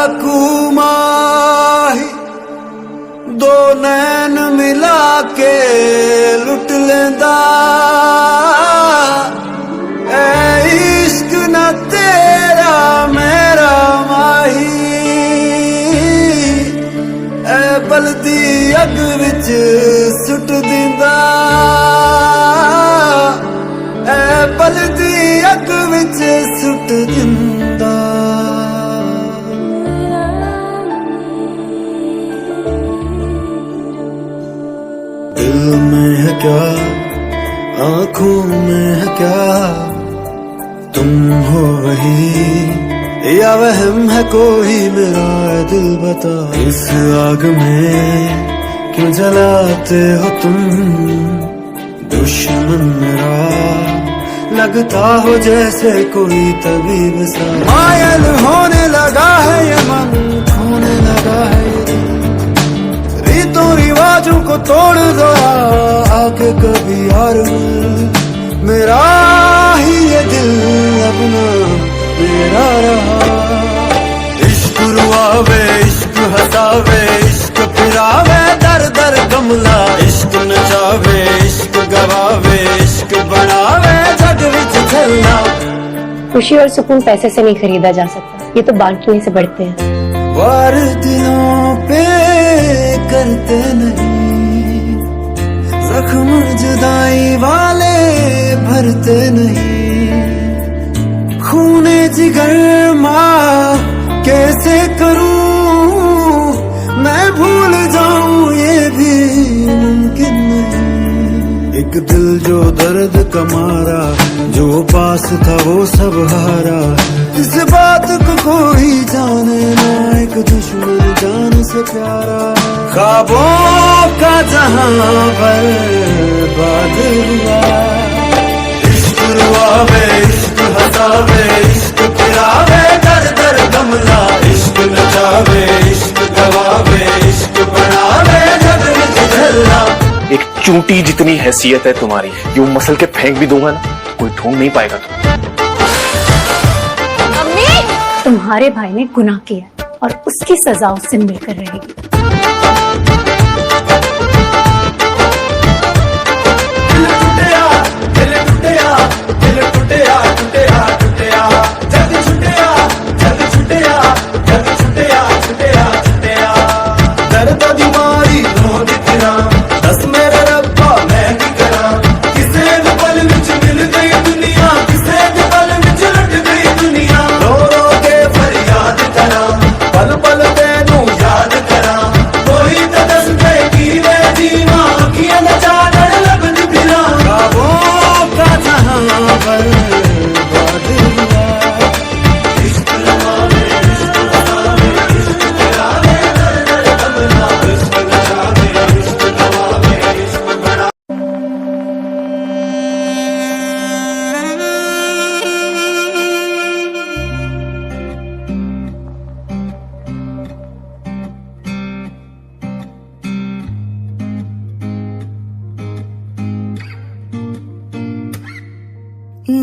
डाकू माही दो नैन मिला के लुट लेंदा ऐ इश्क न तेरा मेरा माही ऐ बलदी अग विच सुट दिंदा ऐ बलदी अग विच सुट दिंदा। दिल में है क्या आँखों में है क्या तुम हो वही या वहम है कोई मेरा दिल बता। इस आग में क्यों जलाते हो तुम दुश्मन मेरा लगता हो जैसे कोई तबीब सा। मायल होने लगा है ये मन खोने लगा है ये दिल रीतों रिवाजों को तोड़ दो आके कभी यार मेरा ही ये दिल अपना मेरा रहा। इश्क रुआवे इश्क हसावे इश्क फिरावे दर दर गमला इश्क नचावे इश्क गवावे इश्क बनावे जग विच चलना। खुशी और सुकून पैसे से नहीं खरीदा जा सकता, ये तो बांटने से बढ़ते हैं। वार दिलों पे करते नहीं जख्म जुदाई वाले भरते नहीं खूने जिगर माँ कैसे करूं मैं भूल जाऊं ये भी मुमकिन नहीं। एक दिल जो दर्द का मारा जो पास था वो सब हारा इस बात को कोई जाने ना एक दुश्मन जान से प्यारा। ख्वाबों का जहां पर बर्बाद हुआ इश्क रुआवे इश्क हसावे इश्क फिरावे दर दर गमला इश्क नचावे इश्क गवावे इश्क बनावे जग विच झल्ला। एक चूंटी जितनी हैसियत है तुम्हारी यूं मसल के फेंक भी दूंगा ना कोई ढूंढ नहीं पाएगा तुम्हारे भाई ने गुनाह किया और उसकी सजा उससे मिलकर रहेगी।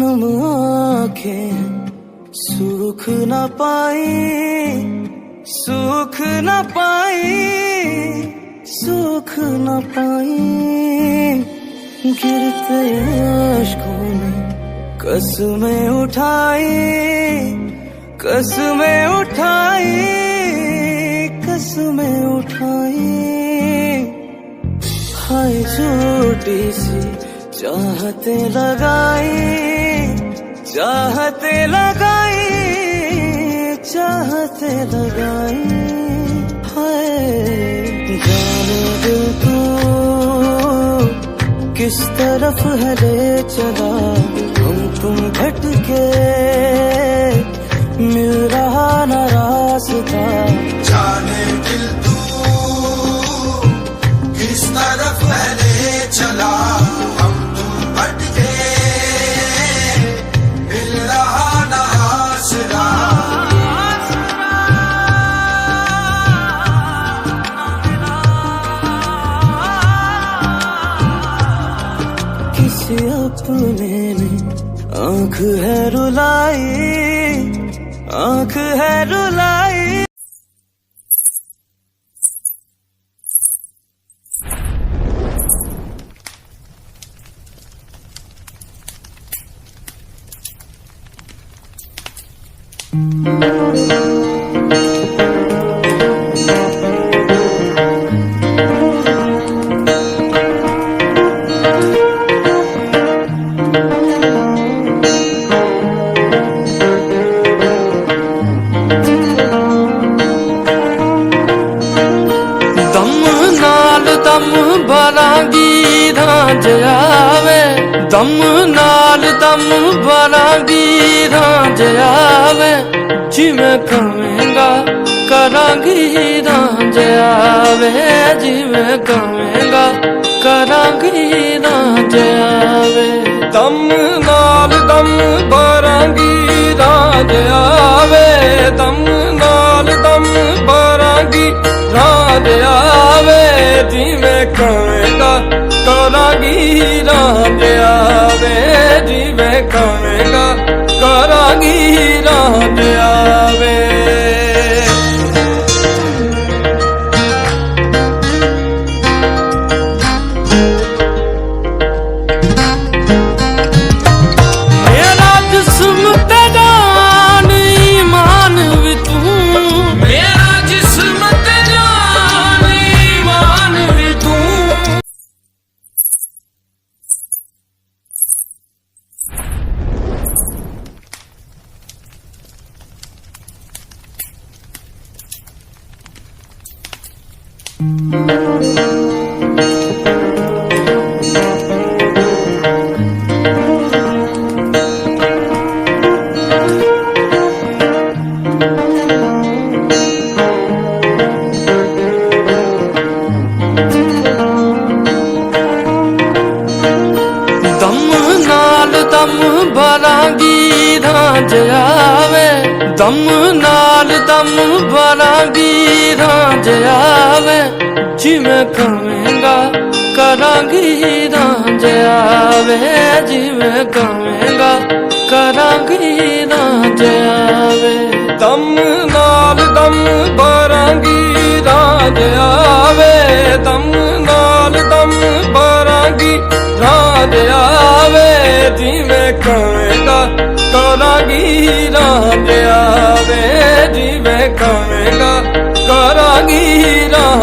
नम आँखें सूख न पाई सूख न पाई सूख न पाई गिरते अश्कों में कसमें उठाई कसमें उठाई कसमें उठाई हाय छोटी सी चाहते लगाई चाहते लगाई चाहते लगाई हाय जाने दिल तू किस तरफ है ले चला हम तुम भटके मिल रहा न रास्ता। जाने दिल तू किस तरफ है ले चला हम तुम भटके मिल रहा न रास्ता। किसी अपने ने आँख है रुलाई आँख है रुलाई। दम भरांगी रांझ आवे, दम नाल दम भरांगी रांझ आवे, जिवें कवेंगा करांगी रांझ आवे, जिवें कवेंगा करांगी रांझ आवे। दम नाल दम भरांगी रांझ आवे, दम नाल दम भरांगी रांझ आवे, जिवें कवेंगा करांगी रांझ आवे, जिवें कवेंगा करांगी रांझ आवे। मेरा जिस्म तेरा ईमान भी तू, मेरा जिस्म तेरा ईमान भी तू। दम भरांगी रांझ आवे, दम नाल दम भरांगी रांझ आवे, जिवें कवेंगा करांगी रांझ आवे, जिवें कवेंगा करांगी रांझ आवे। दम नाल दम भरांगी रांझ आवे, दम नाल दम भरांगी रांझ आवे, जिवें कवेंगा करांगी रांझ आवे, जिवें कवेंगा करांगी रांझ